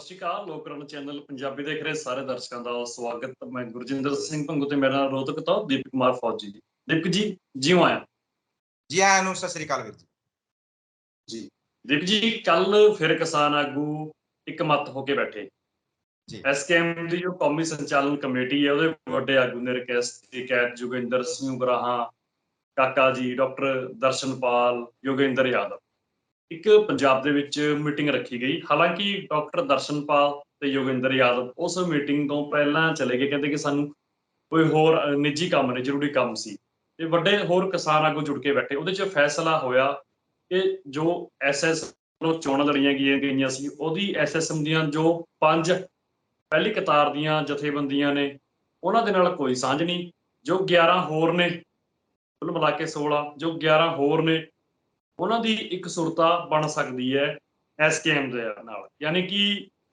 ਸ਼੍ਰੀ ਅਕਾਲ ਲੋਕਰਨ channel Punjabi ਦੇਖ ਰਹੇ ਸਾਰੇ ਦਰਸ਼ਕਾਂ ਦਾ ਸਵਾਗਤ। ਮੈਂ ਗੁਰਜਿੰਦਰ ਸਿੰਘ ਭੰਗੂ ਤੇ ਮੇਰਾ ਨਾਲ ਰੋਹਤਕ ਤੋਂ ਦੀਪਕ ਕੁਮਾਰ ਫੌਜੀ ਜੀ। ਦੀਪਕ ਜੀ ਜਿਉਂ ਆਇਆ जी हाँ अनु सत श्री अकाल वीर ਜੀ। ਦੀਪਕ ਜੀ ਕੱਲ ਫਿਰ ਕਿਸਾਨ ਆਗੂ ਇੱਕ ਮੱਤ ਹੋ ਕੇ ਬੈਠੇ जी ਐਸਕੇਐਮ ਦੀ ਜੋ ਕੌਮੀ ਸੰਚਾਲਨ ਕਮੇਟੀ ਹੈ ਉਹਦੇ ਵੱਡੇ ਆਗੂ ਨੇ ਰਿਕਵੈਸਟ ਦੀ ਕੈਦ ਜੋਗਿੰਦਰ ਸਿੰਘ ਉਗਰਾਹਾਂ, ਕਾਕਾ ਜੀ, ਡਾਕਟਰ ਦਰਸ਼ਨਪਾਲ, ਯੋਗੇਂਦਰ ਯਾਦਵ ਇੱਕ ਪੰਜਾਬ ਦੇ ਵਿੱਚ ਮੀਟਿੰਗ ਰੱਖੀ ਗਈ। ਹਾਲਾਂਕਿ ਡਾਕਟਰ ਦਰਸ਼ਨਪਾਲ ਤੇ ਯੋਗਿੰਦਰ ਯਾਦਵ ਉਸ ਮੀਟਿੰਗ ਤੋਂ ਪਹਿਲਾਂ ਚਲੇ ਗਏ, ਕਹਿੰਦੇ ਕਿ ਸਾਨੂੰ ਕੋਈ ਹੋਰ ਨਿੱਜੀ ਕੰਮ ਨੇ, ਜ਼ਰੂਰੀ ਕੰਮ ਸੀ। ਤੇ ਵੱਡੇ ਹੋਰ ਕਿਸਾਨ ਆਗੂ ਜੁੜ ਕੇ ਬੈਠੇ। ਉਹਦੇ 'ਚ ਫੈਸਲਾ ਹੋਇਆ ਕਿ ਜੋ ਐਸਐਸ ਵੱਲੋਂ ਚੋਣਾਂ ਲੜੀਆਂ ਗਈਆਂ ਸੀ ਉਹਦੀ ਐਸਐਸਐਮ ਦੀਆਂ ਜੋ 5 ਪਹਿਲੀ ਕਤਾਰ ਦੀਆਂ ਜਥੇਬੰਦੀਆਂ ਨੇ ਉਹਨਾਂ ਦੇ ਨਾਲ ਕੋਈ ਸਾਂਝ ਨਹੀਂ। ਜੋ 11 ਹੋਰ ਨੇ ਕੁੱਲ ਮਿਲਾ ਕੇ 16, ਜੋ 11 ਹੋਰ ਨੇ ਉਹਨਾਂ ਦੀ ਇੱਕ ਸੁਰਤਾ ਬਣ ਸਕਦੀ ਹੈ ਐਸਕੇਐਮ ਦੇ ਨਾਲ। ਯਾਨੀ ਕਿ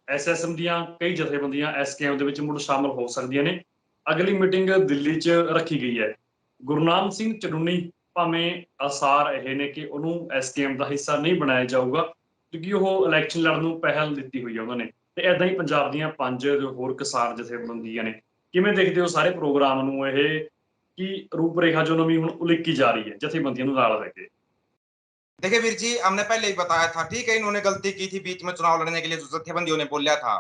ਐਸਐਸਐਮ ਦੀਆਂ ਕਈ ਜਥੇਬੰਦੀਆਂ ਐਸਕੇਐਮ ਦੇ ਵਿੱਚ ਮੁੜ ਸ਼ਾਮਲ ਹੋ ਸਕਦੀਆਂ ਨੇ। ਅਗਲੀ ਮੀਟਿੰਗ ਦਿੱਲੀ 'ਚ ਰੱਖੀ ਗਈ ਹੈ। ਗੁਰਨਾਮ ਸਿੰਘ ਚੜੂੰਨੀ ਭਾਵੇਂ ਆਸਾਰ ਇਹ ਨੇ ਕਿ ਉਹਨੂੰ ਐਸਕੇਐਮ ਦਾ ਹਿੱਸਾ ਨਹੀਂ ਬਣਾਇਆ ਜਾਊਗਾ ਕਿਉਂਕਿ ਉਹ ਇਲੈਕਸ਼ਨ ਲੜਨ ਨੂੰ ਪਹਿਲ ਦਿੱਤੀ ਹੋਈ ਹੈ ਉਹਨਾਂ ਨੇ। ਤੇ ਏਦਾਂ ਹੀ ਪੰਜਾਬ ਦੀਆਂ 5 ਜੋ ਹੋਰ ਕਿਸਾਨ ਜਥੇਬੰਦੀਆਂ ਨੇ। ਕਿਵੇਂ ਦੇਖਦੇ ਹੋ ਸਾਰੇ ਪ੍ਰੋਗਰਾਮ ਨੂੰ? ਇਹ ਕੀ ਰੂਪਰੇਖਾ ਜੋ ਨਵੀਂ ਹੁਣ ਉਲੀਕੀ ਜਾ ਰਹੀ ਹੈ ਜਥੇਬੰਦੀਆਂ ਨੂੰ ਨਾਲ ਲੈ ਕੇ? देखिए वीर जी, हमने पहले ही बताया था, ठीक है, इन्होंने गलती की थी बीच में चुनाव लड़ने के लिए जो जत्थेबंदियों ने बोला था।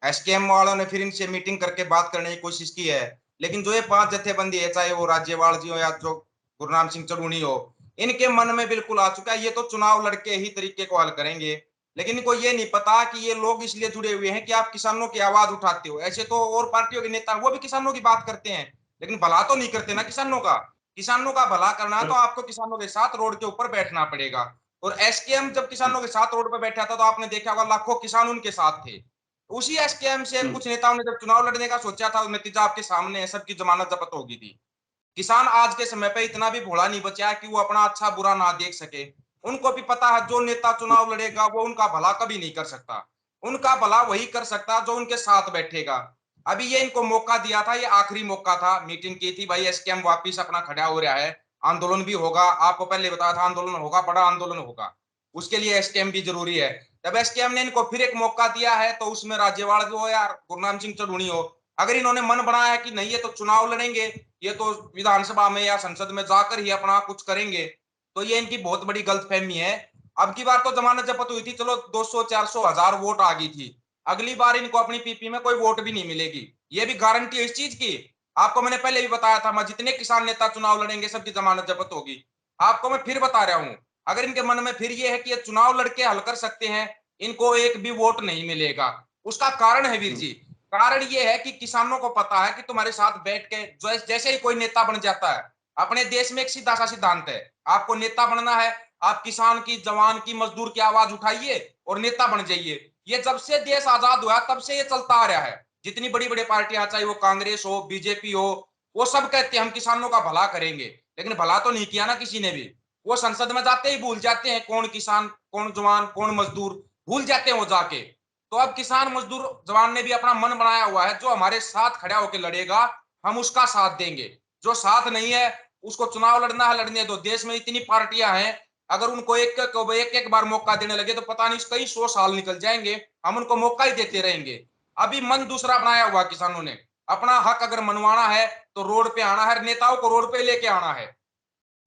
एसकेएम वालों ने फिर इनसे मीटिंग करके बात करने की कोशिश की है, लेकिन जो ये 5 जत्थेबंदी है, चाहे वो राज्यपाल जी हो या जो गुरनाम सिंह चढ़ूनी हो, इनके मन में बिल्कुल आ चुका है ये तो चुनाव लड़के ही तरीके को हल करेंगे। लेकिन इनको ये नहीं पता कि ये लोग इसलिए जुड़े हुए हैं कि आप किसानों की आवाज उठाते हो। ऐसे तो और पार्टियों के नेता वो भी किसानों की बात करते हैं, लेकिन भला तो नहीं करते ना किसानों का। किसानों का भला करना तो आपको किसानों के साथ रोड के ऊपर बैठना पड़ेगा। और एसकेएम जब किसानों के साथ रोड पर बैठा था तो आपने देखा होगा लाखों किसान उनके साथ थे। उसी एसकेएम से कुछ नेताओं ने जब चुनाव लड़ने का सोचा था, नतीजा आपके सामने है, सबकी जमानत जब्त हो गई थी। किसान आज के समय पे इतना भी भोला नहीं बचा कि वो अपना अच्छा बुरा ना देख सके। उनको भी पता है जो नेता चुनाव लड़ेगा वो उनका भला कभी नहीं कर सकता। उनका भला वही कर सकता जो उनके साथ बैठेगा। अभी ये इनको मौका दिया था, ये आखिरी मौका था। मीटिंग की थी भाई, एसकेएम वापिस अपना खड़ा हो रहा है, आंदोलन भी होगा। आपको पहले बताया था आंदोलन होगा, बड़ा आंदोलन होगा, उसके लिए एसकेएम भी जरूरी है। जब एसकेएम ने इनको फिर एक मौका दिया है तो उसमें राज्यपाल जो हो या गुरनाम सिंह चढ़ूनी हो, अगर इन्होंने मन बनाया है कि नहीं ये तो चुनाव लड़ेंगे, ये तो विधानसभा में या संसद में जाकर ही अपना कुछ करेंगे, तो ये इनकी बहुत बड़ी गलतफहमी है। अब की बार तो जमानत जब्त हुई थी, चलो 200, 400, 1000 वोट आ गई थी। अगली बार इनको अपनी पीपी में कोई वोट भी नहीं मिलेगी, ये भी गारंटी है इस चीज की। आपको मैंने पहले भी बताया था, मैं जितने किसान नेता चुनाव लड़ेंगे सबकी जमानत जब्त होगी। आपको मैं फिर बता रहा हूं, अगर इनके मन में फिर ये है कि ये चुनाव लड़के हल कर सकते हैं, इनको एक भी वोट नहीं मिलेगा। उसका कारण है वीर जी, कारण ये है कि किसानों को पता है कि तुम्हारे साथ बैठ के जैसे ही कोई नेता बन जाता है, अपने देश में एक सीधा सा सिद्धांत है, आपको नेता बनना है, आप किसान की, जवान की, मजदूर की आवाज उठाइए और नेता बन जाइए। ये जब से देश आजाद हुआ तब से ये चलता आ रहा है। जितनी बड़ी बड़ी पार्टियां, चाहे वो कांग्रेस हो, बीजेपी हो, वो सब कहते हैं हम किसानों का भला करेंगे, लेकिन भला तो नहीं किया ना किसी ने भी। वो संसद में जाते ही भूल जाते हैं कौन किसान, कौन जवान, कौन मजदूर, भूल जाते हैं वो जाके। तो अब किसान, मजदूर, जवान ने भी अपना मन बनाया हुआ है, जो हमारे साथ खड़ा होकर लड़ेगा हम उसका साथ देंगे। जो साथ नहीं है उसको चुनाव लड़ना है, लड़ने दो। देश में इतनी पार्टियां हैं, अगर उनको एक बार मौका देने लगे तो पता नहीं कई 100 साल निकल जाएंगे, हम उनको मौका ही देते रहेंगे। अभी मन दूसरा बनाया हुआ किसानों ने, अपना हक अगर मनवाना है तो रोड पे आना है, नेताओं को रोड पे लेके आना है,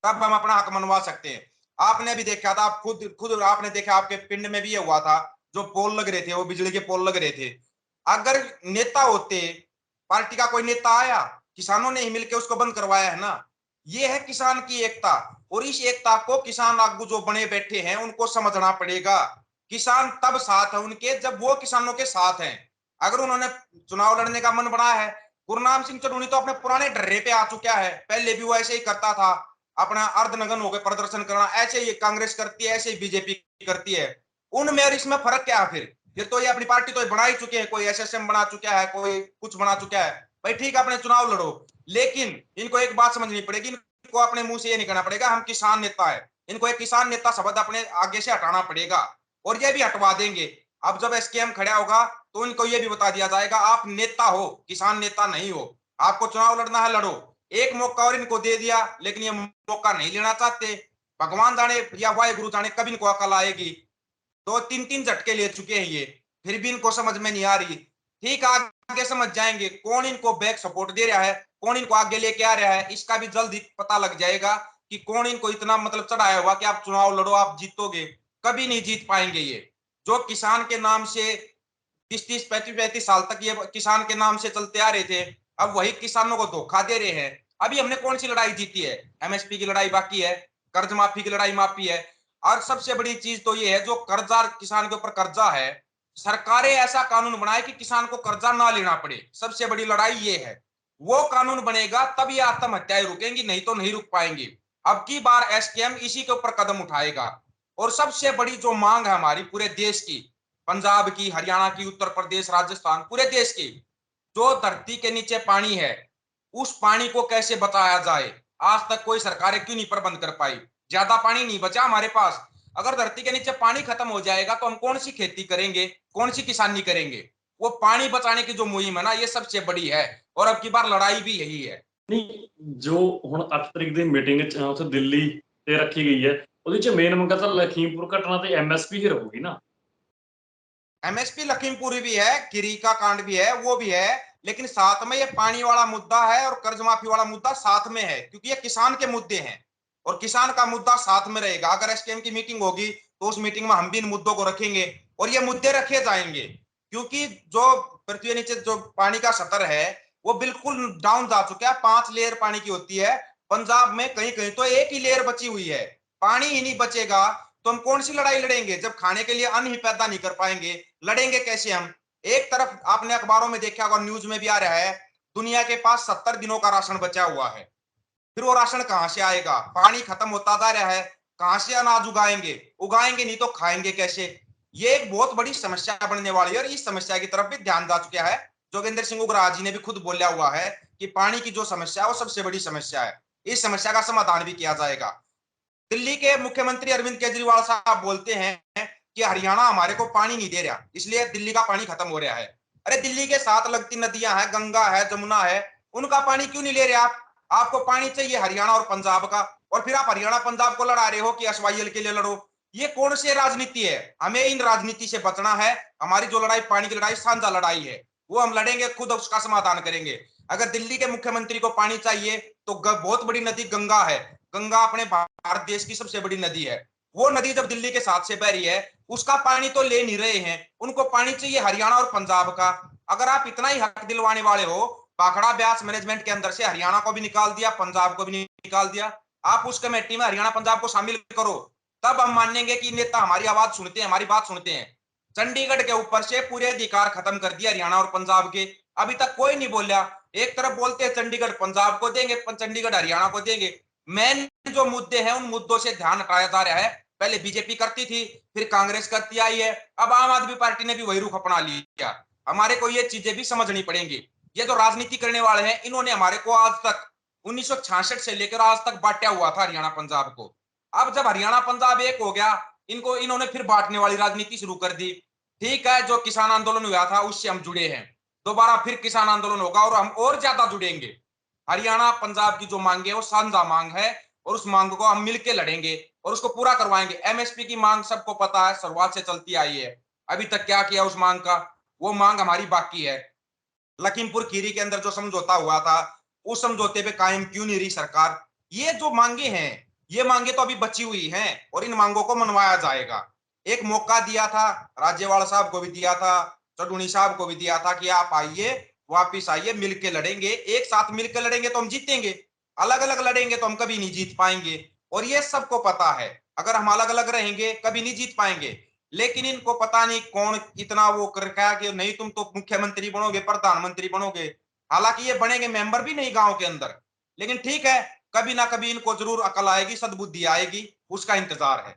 तब हम अपना हक मनवा सकते हैं। आपने भी देखा था, आप खुद आपने देखा, आपके पिंड में भी ये हुआ था, जो पोल लग रहे थे, वो बिजली के पोल लग रहे थे। अगर नेता होते, पार्टी का कोई नेता आया, किसानों ने ही मिलकर उसको बंद करवाया है ना। ये है किसान की एकता, और इस एकता को किसान आगू जो बने बैठे हैं उनको समझना पड़ेगा। किसान तब साथ है उनके जब वो किसानों के साथ हैं। अगर उन्होंने चुनाव लड़ने का मन बनाया है, गुरनाम सिंह चढ़ूनी तो अपने पुराने ढर्रे पे आ चुका है, पहले भी वो ऐसे ही करता था, अपना अर्धनग्न होकर प्रदर्शन करना, ऐसे ही कांग्रेस करती है, ऐसे ही बीजेपी करती है। उनमें और इसमें फर्क क्या है? फिर तो ये अपनी पार्टी तो बना ही चुके हैं, कोई एसएसएम बना चुका है, कोई कुछ बना चुका है। भाई ठीक है, अपने चुनाव लड़ो, लेकिन इनको एक बात समझनी पड़ेगी, इनको अपने मुंह से ये नहीं कहना पड़ेगा हम किसान नेता है। इनको एक किसान नेता शब्द अपने आगे से हटाना पड़ेगा, और ये भी हटवा देंगे। अब जब एसकेएम खड़ा होगा तो इनको ये भी बता दिया जाएगा आप नेता हो, किसान नेता नहीं हो। आपको चुनाव लड़ना है, लड़ो। एक मौका और इनको दे दिया, लेकिन ये मौका नहीं लेना चाहते। भगवान जाने या वाहे गुरु जाने कब इनको अकल आएगी। तो 3-3 झटके ले चुके हैं ये। फिर भी इनको समझ में नहीं आ रही। ठीक, आगे समझ जाएंगे कौन इनको बैक सपोर्ट दे रहा है, कौन इनको आगे लेके आ रहा है। इसका भी जल्द ही पता लग जाएगा कि कौन इनको इतना मतलब चढ़ाया हुआ कि आप चुनाव लड़ो आप जीतोगे। कभी नहीं जीत पाएंगे ये। जो किसान के नाम से 30-30, 35-35 साल तक ये किसान के नाम से चलते आ रहे थे, अब वही किसानों को धोखा दे रहे हैं। अभी हमने कौन सी लड़ाई जीती है? एमएसपी की लड़ाई बाकी है, कर्ज माफी की लड़ाई माफी है। और सबसे बड़ी चीज तो ये है, जो कर्जा किसान के ऊपर कर्जा है, सरकारें ऐसा कानून बनाए कि किसान को कर्जा ना लेना पड़े। सबसे बड़ी लड़ाई ये है। वो कानून बनेगा तब ये आत्महत्याएं रुकेंगी, नहीं तो नहीं रुक पाएंगी। अब की बार एसकेएम इसी के ऊपर कदम उठाएगा। और सबसे बड़ी जो मांग है हमारी पूरे देश की, पंजाब की, हरियाणा की, उत्तर प्रदेश, राजस्थान, पूरे देश की, जो धरती के नीचे पानी है उस पानी को कैसे बचाया जाए। आज तक कोई सरकारें क्यों नहीं प्रबंध कर पाई? ज्यादा पानी नहीं बचा हमारे पास। अगर धरती के नीचे पानी खत्म हो जाएगा तो हम कौन सी खेती करेंगे, कौन सी किसानी करेंगे? वो पानी बचाने की जो मुहिम है ना, ये सबसे बड़ी है। और अब की बार लड़ाई भी यही है। नहीं, जो हुण 8 तरीक ਦੀ ਮੀਟਿੰਗ ਚ ਉੱਥੇ ਦਿੱਲੀ ਤੇ ਰੱਖੀ ਗਈ ਹੈ, ਉਹਦੇ ਚ ਮੇਨ ਮੰਗਾ ਤਾਂ ਲਖੀਮਪੁਰ ਘਟਨਾ ਤੇ ਐਮਐਸਪੀ ਹੀ ਰਹੂਗੀ ਨਾ। एमएसपी लखीमपुर भी है, किरी का कांड भी है, वो भी है, लेकिन साथ में ये पानी वाला मुद्दा है और कर्ज माफी वाला मुद्दा साथ में है, क्योंकि ये किसान के मुद्दे हैं और किसान का मुद्दा साथ में रहेगा। अगर एसकेएम की मीटिंग होगी तो उस मीटिंग में हम भी इन मुद्दों को रखेंगे और ये मुद्दे रखे जाएंगे। क्योंकि जो पृथ्वी के नीचे जो पानी का स्तर है वो बिल्कुल डाउन जा चुका है। 5 लेयर पानी की होती है, पंजाब में कहीं कहीं तो एक ही लेयर बची हुई है। पानी ही नहीं बचेगा तो हम कौन सी लड़ाई लड़ेंगे? जब खाने के लिए अन्न ही पैदा नहीं कर पाएंगे, लड़ेंगे कैसे हम? एक तरफ आपने अखबारों में देखा होगा, न्यूज में भी आ रहा है, दुनिया के पास 70 दिनों का राशन बचा हुआ है। फिर वो राशन कहां से आएगा? पानी खत्म होता जा रहा है, कहां से अनाज उगाएंगे? उगाएंगे नहीं तो खाएंगे कैसे? ये एक बहुत बड़ी समस्या बनने वाली है और इस समस्या की तरफ भी ध्यान जा चुका है। जोगेंद्र सिंह उग्राह जी ने भी खुद बोला हुआ है कि पानी की जो समस्या है वो सबसे बड़ी समस्या है। इस समस्या का समाधान भी किया जाएगा। दिल्ली के मुख्यमंत्री अरविंद केजरीवाल साहब बोलते हैं कि हरियाणा हमारे को पानी नहीं दे रहा, इसलिए दिल्ली का पानी खत्म हो रहा है। अरे दिल्ली के साथ लगती नदियां हैं, गंगा है, जमुना है, उनका पानी क्यों नहीं ले रहे आप? आपको पानी चाहिए हरियाणा और पंजाब का, और फिर आप हरियाणा पंजाब को लड़ा रहे हो कि एसवाईएल के लिए लड़ो। ये कौन सी राजनीति है? हमें इन राजनीति से बचना है। हमारी जो लड़ाई पानी की लड़ाई साझा लड़ाई है, वो हम लड़ेंगे, खुद उसका समाधान करेंगे। अगर दिल्ली के मुख्यमंत्री को पानी चाहिए तो बहुत बड़ी नदी गंगा है, गंगा अपने भारत देश की सबसे बड़ी नदी है। वो नदी जब दिल्ली के साथ से बह रही है, उसका पानी तो ले नहीं रहे हैं, उनको पानी चाहिए हरियाणा और पंजाब का। अगर आप इतना ही हक दिलवाने वाले हो, भाखड़ा ब्यास मैनेजमेंट के अंदर से हरियाणा को भी निकाल दिया, पंजाब को भी निकाल दिया, आप उस कमेटी में हरियाणा पंजाब को शामिल करो, तब हम मानेंगे कि नेता हमारी आवाज सुनते हैं, हमारी बात सुनते हैं। चंडीगढ़ के ऊपर से पूरे अधिकार खत्म कर दिया हरियाणा और पंजाब के, अभी तक कोई नहीं बोला। एक तरफ बोलते हैं चंडीगढ़ पंजाब को देंगे, चंडीगढ़ हरियाणा को देंगे। मेन जो मुद्दे हैं उन मुद्दों से ध्यान हटाया जा रहा है। पहले बीजेपी करती थी, फिर कांग्रेस करती आई है, अब आम आदमी पार्टी ने भी वही रुख अपना लिया। हमारे को ये चीजें भी समझनी पड़ेंगी। ये जो राजनीति करने वाले हैं, इन्होंने हमारे को आज तक 1966 से लेकर आज तक बांटा हुआ था हरियाणा पंजाब को। अब जब हरियाणा पंजाब एक हो गया, इनको इन्होंने फिर बांटने वाली राजनीति शुरू कर दी। ठीक है, जो किसान आंदोलन हुआ था उससे हम जुड़े हैं, दोबारा फिर किसान आंदोलन होगा और हम और ज्यादा जुड़ेंगे। हरियाणा पंजाब की जो मांग है वो साझा मांग है और उस मांग को हम मिलकर लड़ेंगे और उसको पूरा करवाएंगे। एमएसपी की मांग सबको पता है, शुरुआत से चलती आई है, अभी तक क्या किया उस मांग का? वो मांग हमारी बाकी है। लखीमपुर खीरी के अंदर जो समझौता हुआ था, उस समझौते पे कायम क्यों नहीं रही सरकार? ये जो मांगे हैं, ये मांगे तो अभी बची हुई हैं और इन मांगों को मनवाया जाएगा। एक मौका दिया था, राज्यपाल साहब को भी दिया था, चौधरी साहब को भी दिया था कि आप आइए, वापिस आइए, मिलके लड़ेंगे। एक साथ मिलकर लड़ेंगे तो हम जीतेंगे, अलग अलग लड़ेंगे तो हम कभी नहीं जीत पाएंगे। और ये सबको पता है, अगर हम अलग अलग रहेंगे कभी नहीं जीत पाएंगे। लेकिन इनको पता नहीं कौन इतना वो कर कहा कि नहीं तुम तो मुख्यमंत्री बनोगे, प्रधानमंत्री बनोगे। हालांकि ये बनेंगे मेंबर भी नहीं गांव के अंदर, लेकिन ठीक है, कभी ना कभी इनको जरूर अकल आएगी, सद्बुद्धि आएगी, उसका इंतजार है।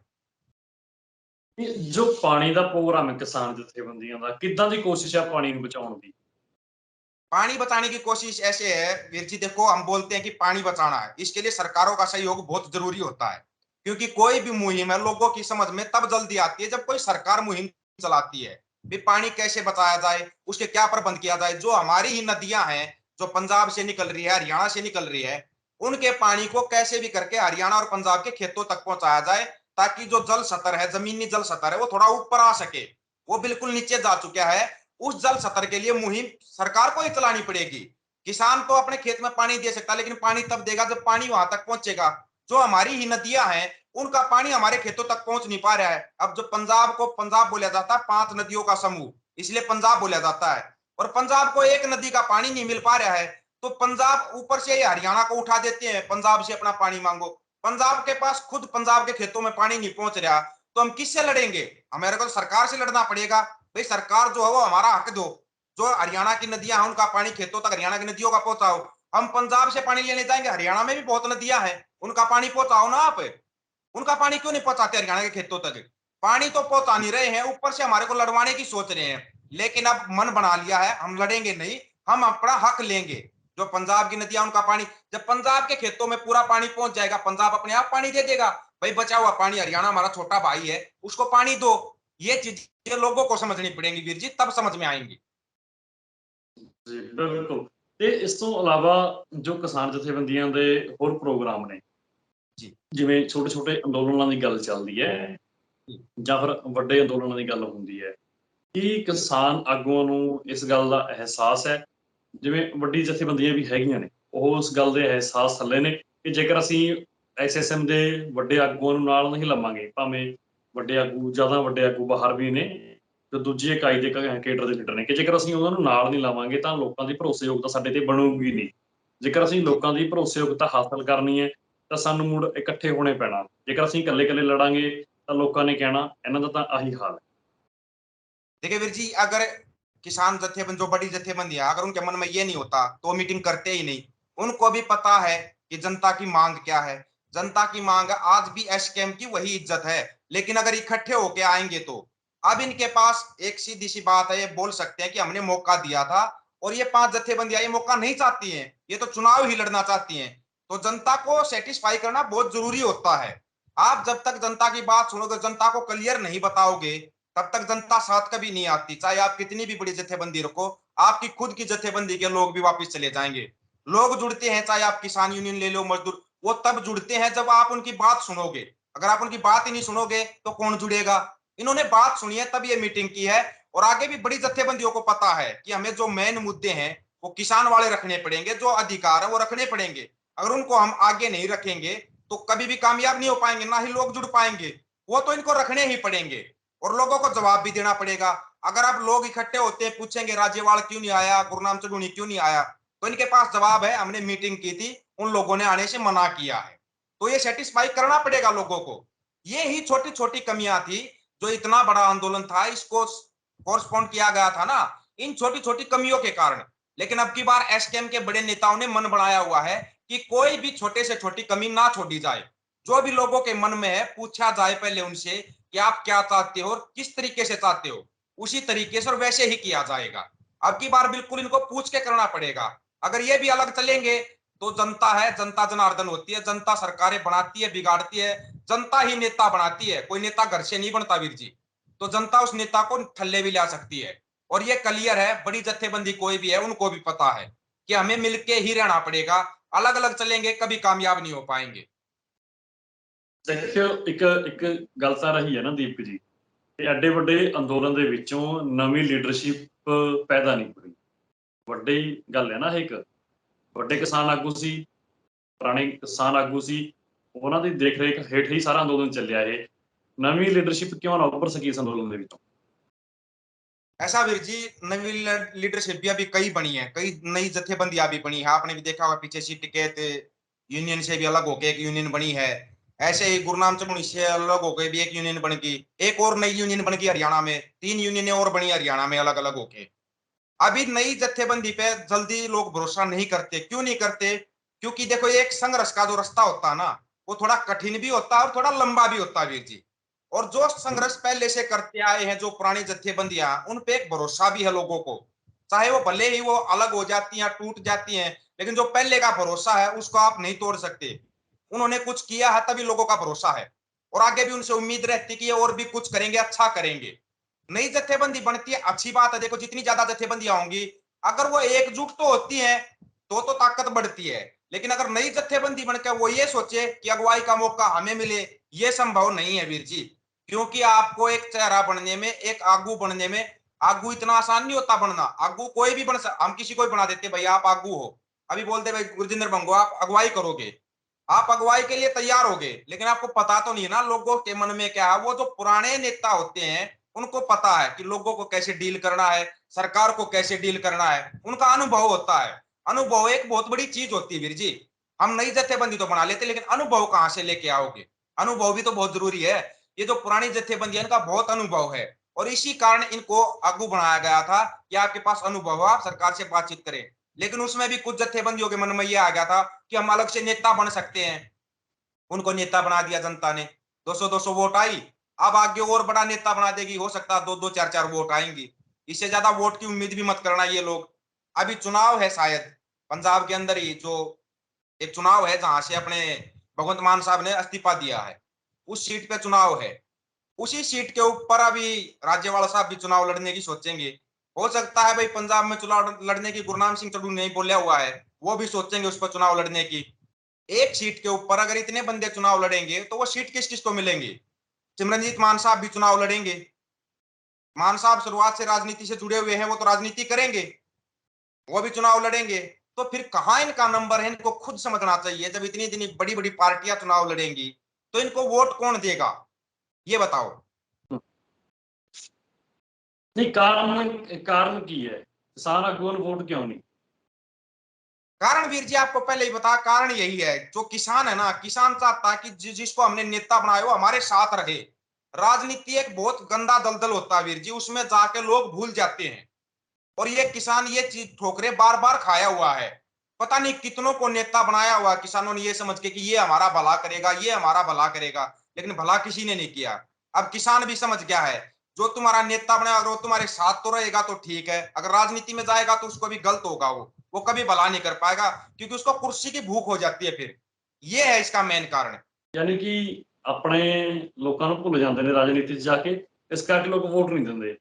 जो पानी का प्रोग्राम है किसान जथेबंदियों का, किदां दी कोशिश है पानी बचाने की? पानी बचाने की कोशिश ऐसे है वीर जी, देखो हम बोलते हैं कि पानी बचाना है, इसके लिए सरकारों का सहयोग बहुत जरूरी होता है। क्योंकि कोई भी मुहिम है लोगों की समझ में तब जल्दी आती है जब कोई सरकार मुहिम चलाती है। भी पानी कैसे बचाया जाए, उसके क्या प्रबंध किया जाए। जो हमारी ही नदियां हैं, जो पंजाब से निकल रही है, हरियाणा से निकल रही है, उनके पानी को कैसे भी करके हरियाणा और पंजाब के खेतों तक पहुंचाया जाए, ताकि जो जल स्तर है, जमीनी जल स्तर है, वो थोड़ा ऊपर आ सके। वो बिल्कुल नीचे जा चुका है। उस जल स्तर के लिए मुहिम सरकार को ही चलानी पड़ेगी। किसान तो अपने खेत में पानी दे सकता है, लेकिन पानी तब देगा जब पानी वहां तक पहुंचेगा। जो हमारी ही नदियां हैं उनका पानी हमारे खेतों तक पहुंच नहीं पा रहा है। अब जो पंजाब को पंजाब बोला जाता है, 5 नदियों का समूह, इसलिए पंजाब बोला जाता है, और पंजाब को एक नदी का पानी नहीं मिल पा रहा है। तो पंजाब ऊपर से हरियाणा को उठा देते हैं, पंजाब से अपना पानी मांगो। पंजाब के पास खुद पंजाब के खेतों में पानी नहीं पहुंच रहा, तो हम किससे लड़ेंगे? हमारे को तो सरकार से लड़ना पड़ेगा। भाई सरकार जो है वो हमारा हक दो, जो हरियाणा की नदियां हैं उनका पानी खेतों तक हरियाणा की नदियों का पहुंचाओ। हम पंजाब से पानी लेने जाएंगे, हरियाणा में भी बहुत नदियां हैं, उनका पानी पहुंचाओ ना आप। उनका पानी क्यों नहीं पहुंचाते हरियाणा के खेतों तक? पानी तो पहुंचा नहीं रहे हैं, ऊपर से हमारे को लड़वाने की सोच रहे हैं। लेकिन अब मन बना लिया है, हम लड़ेंगे नहीं, हम अपना हक लेंगे। जो पंजाब की नदियां उनका पानी, जब पंजाब के खेतों में पूरा पानी पहुंच जाएगा, पंजाब अपने आप पानी दे देगा। भाई बचा हुआ पानी हरियाणा हमारा छोटा भाई है, उसको पानी दो। ये चीजें लोगों को समझनी पड़ेंगी वीर जी, तब समझ में आएंगी। ਜੀ ਬਿਲਕੁਲ। ਤੇ ਇਸ ਤੋਂ ਇਲਾਵਾ ਜੋ ਕਿਸਾਨ ਜਥੇਬੰਦੀਆਂ ਦੇ ਹੋਰ ਪ੍ਰੋਗਰਾਮ ਨੇ, ਜੀ ਜਿਵੇਂ ਛੋਟੇ-ਛੋਟੇ ਅੰਦੋਲਨਾਂ ਦੀ ਗੱਲ ਚੱਲਦੀ ਹੈ ਜੀ ਜਾਂ ਫਿਰ ਵੱਡੇ ਅੰਦੋਲਨਾਂ ਦੀ ਗੱਲ ਹੁੰਦੀ ਹੈ, ਕੀ ਕਿਸਾਨ ਆਗੂਆਂ ਨੂੰ ਇਸ ਗੱਲ ਦਾ ਅਹਿਸਾਸ ਹੈ? ਜਿਵੇਂ ਵੱਡੀ ਜਥੇਬੰਦੀਆਂ ਵੀ ਹੈਗੀਆਂ ਨੇ, ਉਹ ਉਸ ਗੱਲ ਦੇ ਅਹਿਸਾਸ ਥੱਲੇ ਨੇ ਕਿ ਜੇਕਰ ਅਸੀਂ ਐਸਐਸਐਮ ਦੇ ਵੱਡੇ ਆਗੂਆਂ ਨੂੰ ਨਾਲ ਨਹੀਂ ਲਵਾਂਗੇ, ਭਾਵੇਂ ਵੱਡੇ ਆਗੂ ਜ਼ਿਆਦਾ ਵੱਡੇ ਆਗੂ ਬਾਹਰ ਵੀ ਨੇ, ਤੇ ਦੂਜੀ ਇਕਾਈ ਦੇ ਕੇਡਰ ਦੇ ਲੀਡਰ ਨੇ, ਕਿ ਜੇਕਰ ਅਸੀਂ ਉਹਨਾਂ ਨੂੰ ਨਾਲ ਨਹੀਂ ਲਾਵਾਂਗੇ ਤਾਂ ਲੋਕਾਂ ਦੀ ਭਰੋਸੇਯੋਗਤਾ ਸਾਡੇ ਤੇ ਬਣੂਗੀ ਨਹੀਂ। ਜੇਕਰ ਅਸੀਂ ਜੀ ਲੋਕਾਂ ਦੀ ਭਰੋਸੇਯੋਗਤਾ ਹਾਸਲ ਕਰਨੀ ਹੈ ਤਾਂ ਸਾਨੂੰ ਮੁੜ ਇਕੱਠੇ ਹੋਣੇ ਪੈਣਾ। ਜੇਕਰ ਅਸੀਂ ਇਕੱਲੇ-ਇਕੱਲੇ ਲੜਾਂਗੇ ਤਾਂ ਲੋਕਾਂ ਨੇ ਕਹਿਣਾ ਇਹਨਾਂ ਦਾ ਤਾਂ ਆਹੀ ਹਾਲ ਹੈ। देखिए वीर जी, अगर किसान जत्थेबंद जो बड़ी जत्थेबंदी है, अगर उनके मन में ये नहीं होता तो मीटिंग करते ही नहीं। उनको भी पता है कि जनता की मांग क्या है। जनता की मांग आज भी एसकेएम की वही इज्जत है, लेकिन अगर इकट्ठे होके आएंगे तो अब इनके पास एक सीधी सी बात है, ये बोल सकते हैं कि हमने मौका दिया था, और ये 5 जत्थेबंदियां ये मौका नहीं चाहती हैं, ये तो चुनाव ही लड़ना चाहती हैं। तो जनता को सेटिस्फाई करना बहुत जरूरी होता है। आप जब तक जनता की बात सुनोगे, जनता को क्लियर नहीं बताओगे, तब तक जनता साथ कभी नहीं आती। चाहे आप कितनी भी बड़ी जत्थेबंदी रखो, आपकी खुद की जत्थेबंदी के लोग भी वापस चले जाएंगे। लोग जुड़ते हैं, चाहे आप किसान यूनियन ले लो, मजदूर, वो तब जुड़ते हैं जब आप उनकी बात सुनोगे। अगर आप उनकी बात ही नहीं सुनोगे तो कौन जुड़ेगा? इन्होंने बात सुनी है तब ये मीटिंग की है। और आगे भी बड़ी जत्थेबंदियों को पता है कि हमें जो मेन मुद्दे हैं वो किसान वाले रखने पड़ेंगे, जो अधिकार है वो रखने पड़ेंगे। अगर उनको हम आगे नहीं रखेंगे तो कभी भी कामयाब नहीं हो पाएंगे, ना ही लोग जुड़ पाएंगे। वो तो इनको रखने ही पड़ेंगे और लोगों को जवाब भी देना पड़ेगा। अगर आप लोग इकट्ठे होते हैं, पूछेंगे राज्यपाल क्यों नहीं आया, गुरनाम चढ़ूनी क्यों नहीं आया, तो इनके पास जवाब है, हमने मीटिंग की थी, उन लोगों ने आने से मना किया है। तो ये सेटिस्फाई करना पड़ेगा लोगों को। ये ही छोटी छोटी कमियां थी, जो इतना बड़ा आंदोलन था इसको कोरस्पॉन्ड किया गया था ना, इन छोटी छोटी कमियों के कारण। लेकिन अब की बार एसकेएम के बड़े नेताओं ने मन बनाया हुआ है कि कोई भी छोटे से छोटी कमी ना छोड़ी जाए। जो भी लोगों के मन में है पूछा जाए पहले उनसे कि आप क्या चाहते हो और किस तरीके से चाहते हो, उसी तरीके से और वैसे ही किया जाएगा। अब की बार बिल्कुल इनको पूछ के करना पड़ेगा। अगर ये भी अलग चलेंगे तो जनता है, जनता जनार्दन होती है, जनता सरकारें बनाती है, बिगाड़ती है, जनता ही नेता बनाती है, कोई नेता घर से नहीं बनता वीर जी। तो जनता उस नेता को थल्ले भी ला सकती है। और ये क्लियर है, बड़ी जत्थेबंदी कोई भी है उनको भी पता है कि हमें मिलके ही रहना पड़ेगा। अलग अलग चलेंगे कभी कामयाब नहीं हो पाएंगे। ਦੇਖਿਓ ਇੱਕ ਇੱਕ ਗੱਲ ਤਾਂ ਰਹੀ ਹੈ ਨਾ ਦੀਪਕ ਜੀ, ਕਿ ਐਡੇ ਵੱਡੇ ਅੰਦੋਲਨ ਦੇ ਵਿੱਚੋਂ ਨਵੀਂ ਲੀਡਰਸ਼ਿਪ ਪੈਦਾ ਨਹੀਂ ਹੋਈ। ਵੱਡੀ ਗੱਲ ਹੈ ਨਾ ਇਹ, ਇੱਕ ਵੱਡੇ ਕਿਸਾਨ ਆਗੂ ਸੀ, ਪੁਰਾਣੇ ਕਿਸਾਨ ਆਗੂ ਸੀ, ਉਹਨਾਂ ਦੀ ਦੇਖ ਰੇਖ ਹੇਠ ਹੀ ਸਾਰਾ ਅੰਦੋਲਨ ਚੱਲਿਆ। ਇਹ ਨਵੀਂ ਲੀਡਰਸ਼ਿਪ ਕਿਉਂ ਨਾ ਉੱਭਰ ਸਕੀ ਇਸ ਅੰਦੋਲਨ ਦੇ ਵਿੱਚੋਂ? ऐसा वीर जी, नवी लीडरशिप भी अभी कई बनी है, कई नई जत्थेबंदियां भी बनी है। आपने भी देखा होगा पीछे सी टिकैत यूनियन से भी अलग होकर एक यूनियन बनी है। ऐसे ही गुरनाम चढ़ूनी से अलग होकर भी एक यूनियन बन गई, एक और नई यूनियन बन गई हरियाणा में, 3 यूनियनें और बनी हरियाणा में अलग अलग होके। अभी नई जत्थेबंदी पे जल्दी लोग भरोसा नहीं करते। क्यों नहीं करते? क्योंकि देखो एक संघर्ष का जो रास्ता होता है ना, वो थोड़ा कठिन भी होता है और थोड़ा लंबा भी होता है वीर जी। और जो संघर्ष पहले से करते आए हैं जो पुरानी जत्थेबंदियां, उन पे एक भरोसा भी है लोगों को। चाहे वो भले ही वो अलग हो जाती हैं, टूट जाती हैं, लेकिन जो पहले का भरोसा है उसको आप नहीं तोड़ सकते। उन्होंने कुछ किया है तभी लोगों का भरोसा है, और आगे भी उनसे उम्मीद रहती है कि ये और भी कुछ करेंगे, अच्छा करेंगे। नई जत्थेबंदी बनती है, अच्छी बात है। देखो जितनी ज्यादा जत्थेबंदियां होंगी, अगर वो एकजुट तो होती है तो ताकत बढ़ती है। लेकिन अगर नई जत्थेबंदी बनकर वो ये सोचे कि अगुवाई का मौका हमें मिले, ये संभव नहीं है वीर जी। क्योंकि आपको एक चेहरा बनने में, एक आगू बनने में, आगू इतना आसान नहीं होता बनना। आगू कोई भी बन सकता, हम किसी को भी बना देते भाई आप आगू हो, अभी बोलते भाई गुरजिंदर बंगो आप अगुवाई करोगे, आप अगुवाई के लिए तैयार होगे, लेकिन आपको पता तो नहीं है ना लोगों के मन में क्या है। वो जो पुराने नेता होते हैं उनको पता है कि लोगों को कैसे डील करना है, सरकार को कैसे डील करना है, उनका अनुभव होता है। अनुभव एक बहुत बड़ी चीज होती है वीर जी। हम नई जत्थेबंदी तो बना लेते, लेकिन अनुभव कहां से लेके आओगे? अनुभव भी तो बहुत जरूरी है। ये जो पुरानी जत्थेबंदी है इनका बहुत अनुभव है, और इसी कारण इनको आगू बनाया गया था कि आपके पास अनुभव हो, आप सरकार से बातचीत करें। लेकिन उसमें भी कुछ जत्थेबंदियों के मन में यह आ गया था कि हम अलग से नेता बन सकते हैं। उनको नेता बना दिया जनता ने, 200-200 वोट आई। अब आगे और बड़ा नेता बना देगी, हो सकता है 2-2 4-4 वोट आएंगी। इससे ज्यादा वोट की उम्मीद भी मत करना ये लोग। अभी चुनाव है शायद पंजाब के अंदर ही, जो एक चुनाव है जहां से अपने भगवंत मान साहब ने इस्तीफा दिया है, उस सीट पे चुनाव है। उसी सीट के ऊपर अभी राज्यपाल साहब भी चुनाव लड़ने की सोचेंगे। हो सकता है भाई पंजाब में चुनाव लड़ने की गुरनाम सिंह चड्ढू ने बोला हुआ है, वो भी सोचेंगे उस पर चुनाव लड़ने की। एक सीट के ऊपर अगर इतने बंदे चुनाव लड़ेंगे तो वो सीट किस किस को मिलेंगी? सिमरनजीत मान साहब भी चुनाव लड़ेंगे। मान साहब शुरुआत से राजनीति से जुड़े हुए हैं, वो तो राजनीति करेंगे, वो भी चुनाव लड़ेंगे। तो फिर कहां इनका नंबर है, इनको खुद समझना चाहिए। जब इतनी इतनी बड़ी बड़ी पार्टियां चुनाव लड़ेंगी तो इनको वोट कौन देगा, ये बताओ। नहीं, कारण कारण की है किसान अगुआ वोट क्यों नहीं? कारण वीर जी आपको पहले ही बता, कारण यही है, जो किसान है ना, किसान चाहता है कि जिसको हमने नेता बनाया वो हमारे साथ रहे। राजनीति एक बहुत गंदा दलदल होता है वीर जी, उसमें जाके लोग भूल जाते हैं। और ये किसान ये चीज ठोकरे बार बार खाया हुआ है। पता नहीं कितनों को नेता बनाया हुआ किसानों ने, ये समझ के कि ये हमारा भला करेगा, ये हमारा भला करेगा, लेकिन भला किसी ने नहीं किया। अब किसान भी समझ गया है, जो तुम्हारा नेता बनाया अगर वो तुम्हारे साथ तो रहेगा तो ठीक है, अगर राजनीति में जाएगा तो उसको भी गलत होगा, वो कभी भला नहीं कर पाएगा, क्योंकि उसको कुर्सी की भूख हो जाती है फिर। ये है इसका मेन कारण। यानी कि ਆਪਣੇ ਲੋਕਾਂ ਨੂੰ ਭੁੱਲ ਜਾਂਦੇ ਨੇ ਰਾਜਨੀਤੀ 'ਚ ਜਾ ਕੇ, ਇਸ ਕਰਕੇ ਲੋਕ ਵੋਟ ਨਹੀਂ ਦਿੰਦੇ।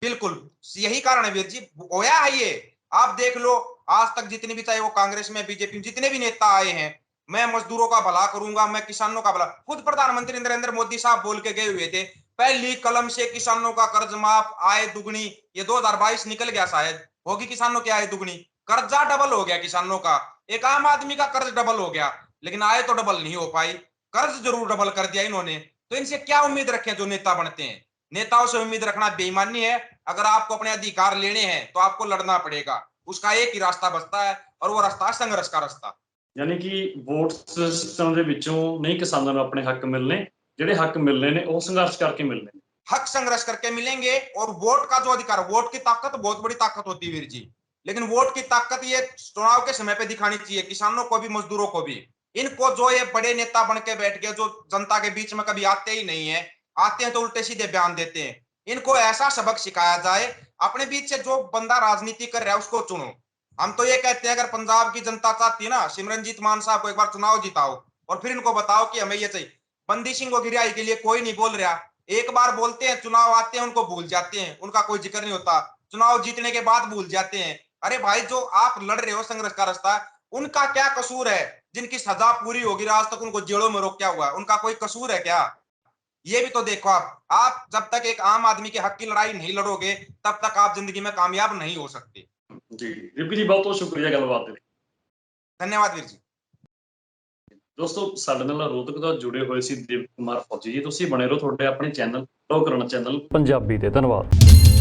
बिल्कुल यही कारण है वीर जी, होया है ये। आप देख लो, आज तक जितने भी, चाहे वो कांग्रेस में बीजेपी में जितने भी नेता आए हैं, मैं मजदूरों का भला करूंगा, मैं किसानों का भला। खुद प्रधानमंत्री नरेंद्र मोदी साहब बोल के गए हुए थे, पहली कलम से किसानों का कर्ज माफ, आय दुगनी। ये 2022 निकल गया, शायद होगी किसानों की आय दुगनी, कर्जा डबल हो गया किसानों का। एक आम आदमी का कर्ज डबल हो गया, लेकिन आय तो डबल नहीं हो पाई। कर्ज जरूर डबल कर दिया इन्होंने। तो इनसे क्या उम्मीद रखें जो नेता बनते हैं? नेताओं से उम्मीद रखना बेईमानी है। अगर आपको अपने अधिकार लेने हैं तो आपको लड़ना पड़ेगा, उसका एक ही रास्ता बचता है, और वो रास्ता संघर्ष का रास्ता। यानी कि वोट सिस्टम ਦੇ ਵਿੱਚੋਂ ਨਹੀਂ ਕਿਸਾਨਾਂ ਨੂੰ ਆਪਣੇ ਹੱਕ ਮਿਲਨੇ, ਜਿਹੜੇ ਹੱਕ ਮਿਲਨੇ ਨੇ ਉਹ ਸੰਘਰਸ਼ ਕਰਕੇ मिलने ਨੇ। हक संघर्ष करके मिलेंगे। और वोट का जो अधिकार, वोट की ताकत बहुत बड़ी ताकत होती है वीर जी, लेकिन वोट की ताकत ये चुनाव के समय पे दिखानी चाहिए, किसानों को भी मजदूरों को भी। इनको जो ये बड़े नेता बन के बैठ गए, जो जनता के बीच में कभी आते ही नहीं है, आते हैं तो उल्टे सीधे बयान देते हैं। इनको ऐसा सबक सिखाया जाए, अपने बीच से जो बंदा राजनीति कर रहा है उसको चुनो। हम तो ये कहते हैं, अगर पंजाब की जनता चाहती है ना, सिमरनजीत मान साहब को एक बार चुनाव जिताओ, और फिर इनको बताओ कि हमें ये चाहिए। बंदी सिंह को गिरियाई के लिए कोई नहीं बोल रहा, एक बार बोलते हैं, चुनाव आते हैं उनको भूल जाते हैं, उनका कोई जिक्र नहीं होता, चुनाव जीतने के बाद भूल जाते हैं। अरे भाई, जो आप लड़ रहे हो संघर्ष का रास्ता, उनका क्या कसूर है? जिनकी सजा पूरी होगी, आज तक उनको जेलों में रोका हुआ है, उनका कोई कसूर है क्या? ये भी तो देखो। आप जब तक एक आम आदमी के हक की लड़ाई नहीं लड़ोगे, तब तक आप जिंदगी में कामयाब नहीं हो सकते। जी रिपी जी, बहुत बहुत शुक्रिया ਗੱਲਬਾਤ ਦੇ ਲਈ। धन्यवाद वीर जी। ਦੋਸਤੋ, ਸਾਡੇ ਨਾਲ ਰੋਹਤਕ ਤੋਂ ਜੁੜੇ ਹੋਏ ਸੀ ਦੇਵ ਕੁਮਾਰ ਫੌਜੀ ਜੀ। ਤੁਸੀਂ ਬਣੇ ਰਹੋ, ਤੁਹਾਡੇ ਆਪਣੇ ਚੈਨਲ ਫੋਲੋ ਕਰਨਾ, ਚੈਨਲ ਪੰਜਾਬੀ ਦੇ। ਧੰਨਵਾਦ।